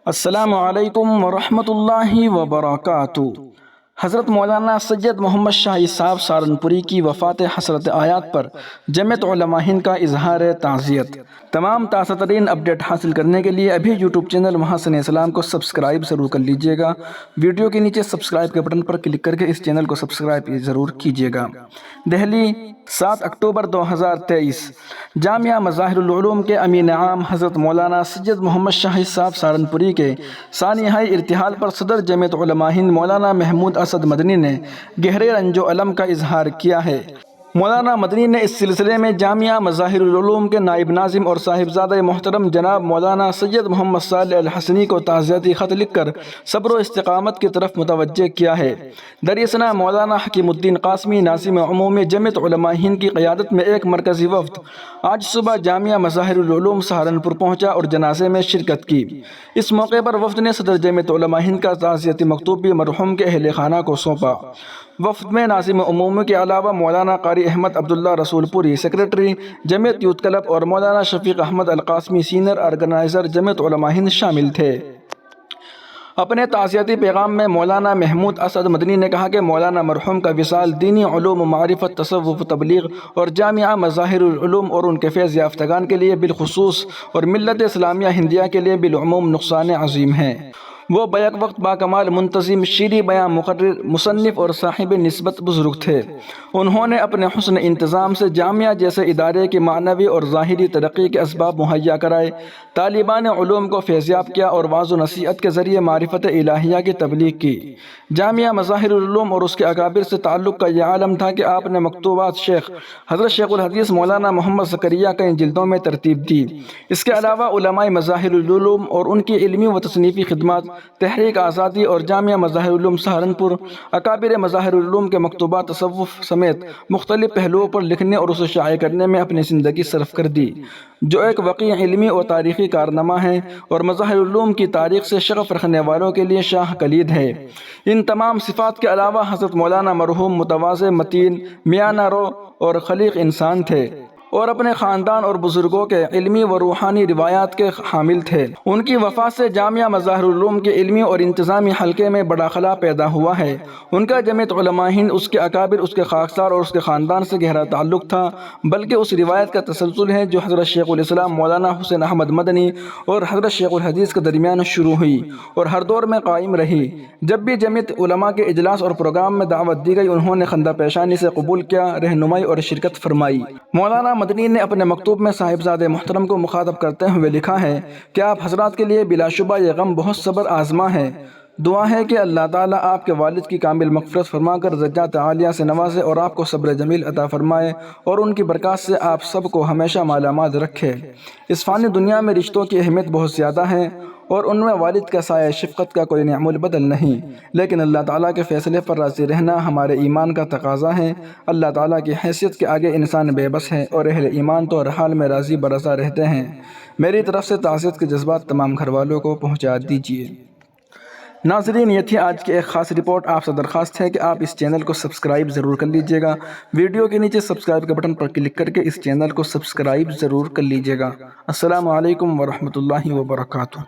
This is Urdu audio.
السلام علیکم ورحمۃ اللہ وبرکاتہ۔ حضرت مولانا سید محمد شاہی صاحب سہارنپوری کی وفات حسرت آیات پر جمعیت علماء ہند کا اظہار تعزیت۔ تمام تازہ ترین اپڈیٹ حاصل کرنے کے لیے ابھی یوٹیوب چینل محسن اسلام کو سبسکرائب ضرور کر لیجیے گا۔ ویڈیو کے نیچے سبسکرائب کے بٹن پر کلک کر کے اس چینل کو سبسکرائب ضرور کیجیے گا۔ دہلی، 7 اکتوبر 2023۔ جامعہ مظاہر العلوم کے امین عام حضرت مولانا سید محمد شاہی صاحب سہارنپوری کے سانحۂ ارتحال پر صدر جمعیت علماء ہند مولانا محمود اسد مدنی نے گہرے رنج و الم کا اظہار کیا ہے۔ مولانا مدنی نے اس سلسلے میں جامعہ مظاہر العلوم کے نائب ناظم اور صاحبزادہ محترم جناب مولانا سید محمد صالح الحسنی کو تعزیتی خط لکھ کر صبر و استقامت کی طرف متوجہ کیا ہے۔ دراثنا مولانا حکیم الدین قاسمی ناظم عمومی جمعیت علماء ہند کی قیادت میں ایک مرکزی وفد آج صبح جامعہ مظاہر العلوم سہارنپور پہنچا اور جنازے میں شرکت کی۔ اس موقع پر وفد نے صدر جمعیت علماء ہند کا تعزیتی مکتوب بھی مرحوم کے اہل خانہ کو سونپا۔ وفد میں ناظم عمومی کے علاوہ مولانا قاری احمد عبداللہ رسول پوری سیکریٹری جمعیت یوتھ کلب اور مولانا شفیق احمد القاسمی سینئر آرگنائزر جمعیت علماء ہند شامل تھے۔ اپنے تعزیتی پیغام میں مولانا محمود اسد مدنی نے کہا کہ مولانا مرحوم کا وصال دینی علوم و معرفت، تصوف، تبلیغ اور جامعہ مظاہر العلوم اور ان کے فیض یافتگان کے لیے بالخصوص اور ملت اسلامیہ ہندیہ کے لیے بالعموم نقصان عظیم ہے۔ وہ بیک وقت باکمال منتظم، شیریں بیاں، مقرر، مصنف اور صاحب نسبت بزرگ تھے۔ انہوں نے اپنے حسن انتظام سے جامعہ جیسے ادارے کی معنوی اور ظاہری ترقی کے اسباب مہیا کرائے، طالبان علوم کو فیضیاب کیا اور وعظ و نصیحت کے ذریعے معرفت الہیہ کی تبلیغ کی۔ جامعہ مظاہر العلوم اور اس کے اکابر سے تعلق کا یہ عالم تھا کہ آپ نے مکتوبات حضرت شیخ الحدیث مولانا محمد زکریا کئی جلدوں میں ترتیب دی۔ اس کے علاوہ علماء مظاہر العلوم اور ان کی علمی و تصنیفی خدمات، تحریک آزادی اور جامعہ مظاہر العلوم سہارنپور، اکابر مظاہر العلوم کے مکتوبات، تصوف سمیت مختلف پہلوؤں پر لکھنے اور اسے شائع کرنے میں اپنی زندگی صرف کر دی، جو ایک وقیع علمی اور تاریخی کارنامہ ہے اور مظاہر العلوم کی تاریخ سے شغف رکھنے والوں کے لیے شاہ کلید ہے۔ ان تمام صفات کے علاوہ حضرت مولانا مرحوم متواضع، متین، میانہ رو اور خلیق انسان تھے اور اپنے خاندان اور بزرگوں کے علمی و روحانی روایات کے حامل تھے۔ ان کی وفات سے جامعہ مظاہر العلوم کے علمی اور انتظامی حلقے میں بڑا خلا پیدا ہوا ہے۔ ان کا جمعیت علماء ہند، اس کے اکابر، اس کے خاکسار اور اس کے خاندان سے گہرا تعلق تھا، بلکہ اس روایت کا تسلسل ہے جو حضرت شیخ الاسلام مولانا حسین احمد مدنی اور حضرت شیخ الحدیث کے درمیان شروع ہوئی اور ہر دور میں قائم رہی۔ جب بھی جمعیت علماء کے اجلاس اور پروگرام میں دعوت دی گئی، انہوں نے خندہ پیشانی سے قبول کیا، رہنمائی اور شرکت فرمائی۔ مولانا مدنی نے اپنے مکتوب میں صاحبزادہ محترم کو مخاطب کرتے ہوئے لکھا ہے کہ آپ حضرات کے لیے بلا شبہ یہ غم بہت صبر آزما ہے۔ دعا ہے کہ اللہ تعالیٰ آپ کے والد کی کامل مغفرت فرما کر درجات عالیہ سے نوازے اور آپ کو صبر جمیل عطا فرمائے اور ان کی برکات سے آپ سب کو ہمیشہ مالا مال رکھے۔ اس فانی دنیا میں رشتوں کی اہمیت بہت زیادہ ہے اور ان میں والد کا سایہ شفقت کا کوئی نعم البدل نہیں، لیکن اللہ تعالیٰ کے فیصلے پر راضی رہنا ہمارے ایمان کا تقاضا ہے۔ اللہ تعالیٰ کی حیثیت کے آگے انسان بے بس ہے اور اہل ایمان تو ہر حال میں راضی برضا رہتے ہیں۔ میری طرف سے تعزیت کے جذبات تمام گھر والوں کو پہنچا دیجیے۔ ناظرین، یہ تھی آج کی ایک خاص رپورٹ۔ آپ سے درخواست ہے کہ آپ اس چینل کو سبسکرائب ضرور کر لیجیے گا۔ ویڈیو کے نیچے سبسکرائب کے بٹن پر کلک کر کے اس چینل کو سبسکرائب ضرور کر لیجیے گا۔ السلام علیکم ورحمۃ اللہ وبرکاتہ۔